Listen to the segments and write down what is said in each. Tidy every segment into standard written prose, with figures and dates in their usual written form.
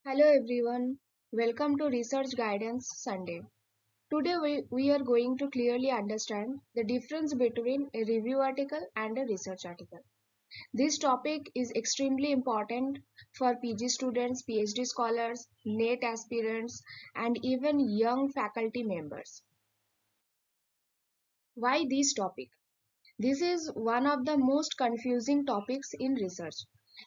Hello everyone, welcome to Research Guidance Sunday. Today we are going to clearly understand the difference between a review article and a research article. This topic is extremely important for PG students, PhD scholars, NET aspirants, and even young faculty members. Why this topic? This is one of the most confusing topics in research.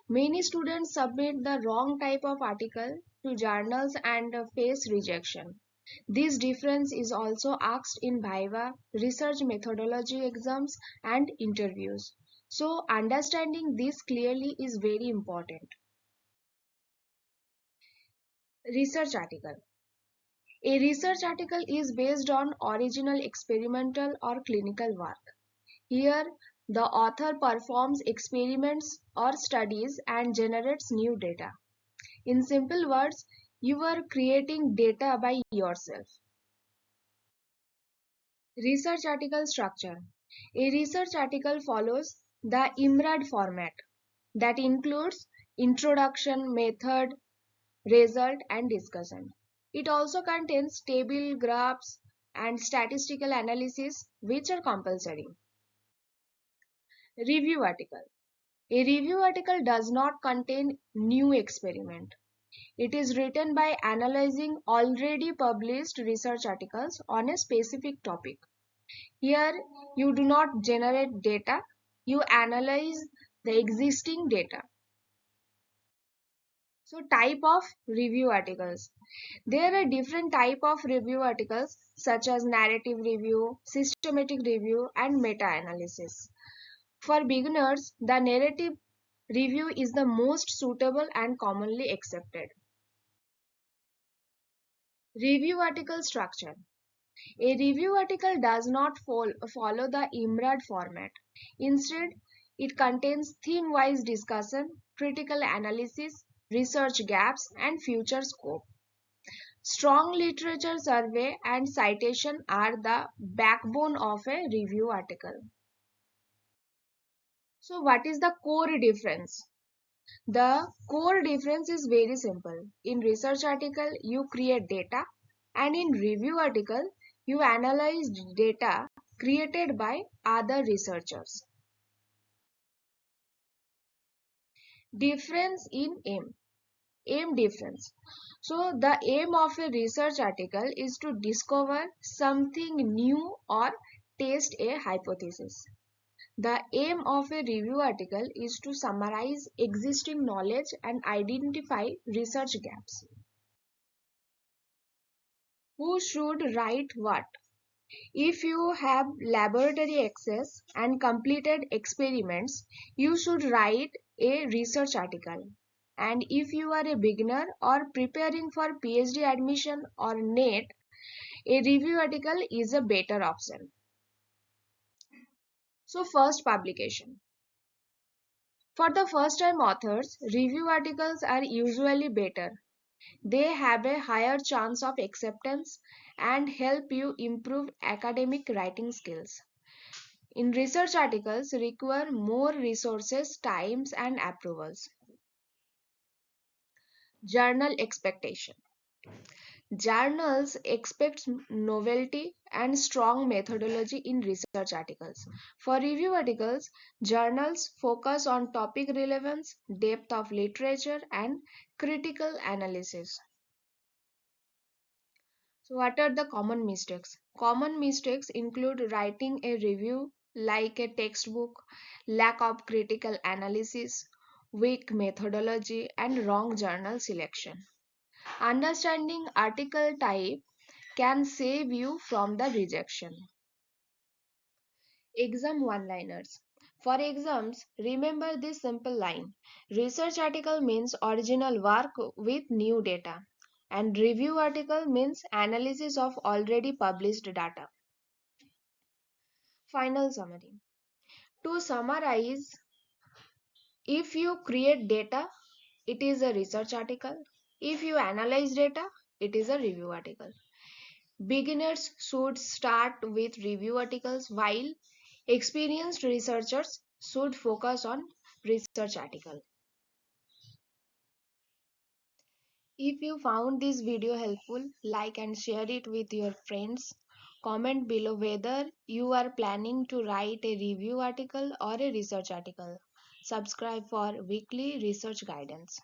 Many students submit the wrong type of article to journals and face rejection. This difference is also asked in Viva, research methodology exams, and interviews. So, understanding this clearly is very important. Research article. A research article is based on original experimental or clinical work. Here, the author performs experiments or studies and generates new data. In simple words, you are creating data by yourself. Research article structure. A research article follows the IMRAD format that includes introduction, method, result, and discussion. It also contains table, graphs, and statistical analysis, which are compulsory. Review article. A review article does not contain new experiment. It is written by analyzing already published research articles on a specific topic. Here, you do not generate data, you analyze the existing data. So, type of review articles. There are different type of review articles such as narrative review, systematic review, and meta-analysis. For beginners, the narrative review is the most suitable and commonly accepted. Review article structure. A review article does not follow the IMRAD format. Instead, it contains theme-wise discussion, critical analysis, research gaps, and future scope. Strong literature survey and citation are the backbone of a review article. So, what is the core difference? The core difference is very simple. In research article, you create data, and in review article, you analyze data created by other researchers. Difference in aim. Aim difference. So the aim of a research article is to discover something new or test a hypothesis. The aim of a review article is to summarize existing knowledge and identify research gaps. Who should write what? If you have laboratory access and completed experiments, you should write a research article. And if you are a beginner or preparing for PhD admission or NET, a review article is a better option. So, first publication. For the first time authors, review articles are usually better. They have a higher chance of acceptance and help you improve academic writing skills. In research articles require more resources, times and approvals. Journal expectation. Journals expect novelty and strong methodology in research articles. For review articles, journals focus on topic relevance, depth of literature, and critical analysis. So, what are the common mistakes? Common mistakes include writing a review like a textbook, lack of critical analysis, weak methodology, and wrong journal selection. Understanding article type can save you from the rejection. Exam one-liners. For exams, remember this simple line. Research article means original work with new data, and review article means analysis of already published data. Final summary. To summarize, if you create data, it is a research article. If you analyze data, it is a review article. Beginners should start with review articles while experienced researchers should focus on research article. If you found this video helpful, like and share it with your friends. Comment below whether you are planning to write a review article or a research article. Subscribe for weekly research guidance.